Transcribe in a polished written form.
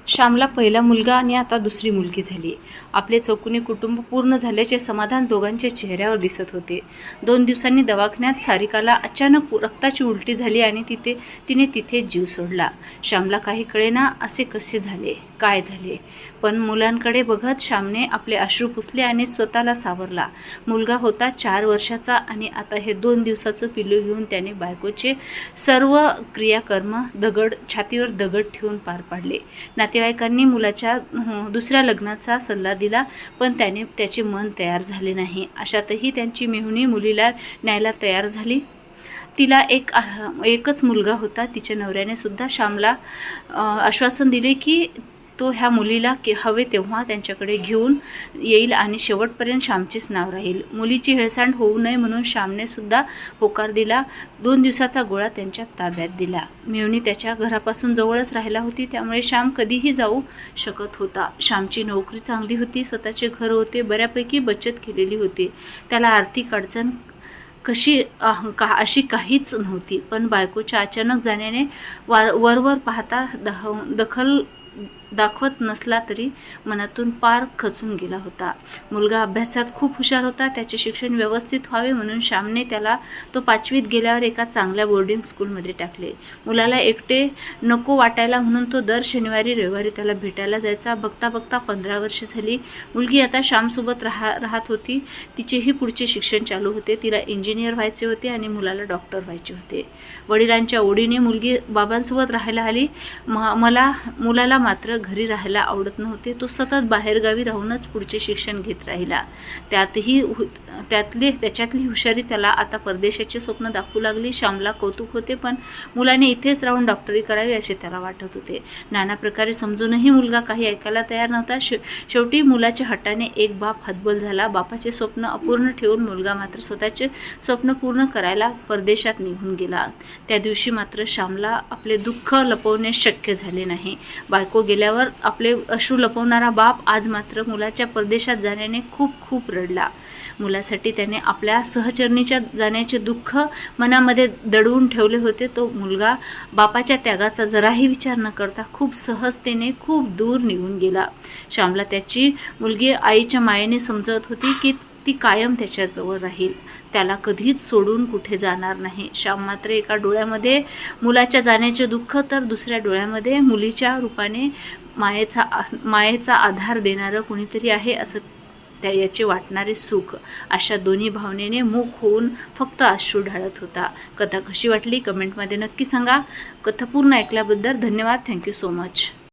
श्यामला पहिला मुलगा आणि आता दुसरी मुलगी झाली. आपले चौकोनी कुटुंब पूर्ण झाल्याचे समाधान दोघांच्या चेहऱ्यावर दिसत होते. 2 दिवसांनी दवाखान्यात सारिकाला अचानक रक्ताची उलटी झाली आणि तिने तिथेच जीव सोडला. श्यामला काही कळेना असे कसे झाले, काय झाले. पण मुलांकडे बघत श्यामने आपले अश्रू पुसले आणि स्वतःला सावरला. मुलगा होता 4 वर्षाचा आणि आता हे 2 दिवसाचं पिल्लू घेऊन त्याने बायकोचे सर्व क्रियाकर्म छातीवर दगड ठेवून पार पाडले. नातेवाईकांनी मुलाच्या दुसऱ्या लग्नाचा सल्ला दिला, पण त्याचे मन तयार झाले नाही. अशातही त्यांची मेहुणी मुलीला न्यायला तयार झाली. तिला एकच मुलगा होता. तिच्या नवऱ्याने सुद्धा श्यामला आश्वासन दिले की तो ह्या मुलीला हवे तेव्हा त्यांच्याकडे घेऊन येईल आणि शेवटपर्यंत श्यामचेच नाव राहील. मुलीची हेळसांड होऊ नये म्हणून श्यामने सुद्धा होकार दिला. 2 दिवसाचा गोळा त्यांच्या ताब्यात दिला. मेहुणी त्याच्या घरापासून जवळच राहायला होती, त्यामुळे श्याम कधीही जाऊ शकत होता. श्यामची नोकरी चांगली होती, स्वतःचे घर होते, बऱ्यापैकी बचत केलेली होती. त्याला आर्थिक अडचण अशी काहीच नव्हती. पण बायकोच्या अचानक जाण्याने वरवर पाहता दखल दाखवत नसला तरी मनातून पार खचून गेला होता. मुलगा अभ्यासात खूप हुशार होता. त्याचे शिक्षण व्यवस्थित व्हावे म्हणून श्यामने त्याला 5वीत गेल्यावर एका चांगल्या बोर्डिंग स्कूलमध्ये टाकले. मुलाला एकटे नको वाटायला म्हणून तो दर शनिवारी रविवारी त्याला भेटायला जायचा. बघता बघता 15 वर्षे झाली. मुलगी आता श्यामसोबत राहत होती. तिचेही पुढचे शिक्षण चालू होते. तिला इंजिनियर व्हायचे होते आणि मुलाला डॉक्टर व्हायचे होते. वडिलांच्या ओढीने मुलगी बाबांसोबत राहायला आली. मुलाला मात्र घरी राहायला आवडत नव्हते. तो सतत बाहेरगावी राहूनच पुढचे शिक्षण घेत राहिला. त्याच्यातली हुशारी त्याला आता परदेशाचे स्वप्न दाखवू लागली. श्यामला कौतुक होते, पण मुलाने इथेच राहून डॉक्टरी करावी असे त्याला वाटत होते. नाना प्रकारे समजूनही मुलगा काही ऐकायला तयार नव्हता. शेवटी मुलाच्या हट्टाने एक बाप हतबल झाला. बापाचे स्वप्न अपूर्ण ठेवून मुलगा मात्र स्वतःचे स्वप्न पूर्ण करायला परदेशात निघून गेला. त्या दिवशी मात्र श्यामला आपले दुःख लपवणे शक्य झाले नाही. बायको गेल्यावर आपले अश्रू लपवणारा बाप आज मात्र मुलाच्या परदेशात जाण्याने खूप रडला. मुलासाठी त्याने आपल्या सहचरणीच्या जाण्याचे दुःख मनामध्ये दडवून ठेवले होते. तो मुलगा बापाच्या त्यागाचा जराही विचार न करता खूप सहजतेने खूप दूर निघून गेला. श्यामला त्याची मुलगी आईच्या मायेने समजत होती की ती कायम त्याच्याजवळ राहील, त्याला कधीच सोडून कुठे जाणार नाही. श्याम मात्र एका डोळ्यामध्ये मुलाच्या जाण्याचे दुःख तर दुसऱ्या डोळ्यामध्ये मुलीच्या रूपाने मायेचा आधार देणारं कुणीतरी आहे असं याचे वाटणारे सुख, अशा दोन्ही भावनेने मूक होऊन फक्त अश्रू ढाळत होता. कथा कशी वाटली कमेंटमध्ये नक्की सांगा. कथा पूर्ण ऐकल्याबद्दल धन्यवाद. Thank you so much.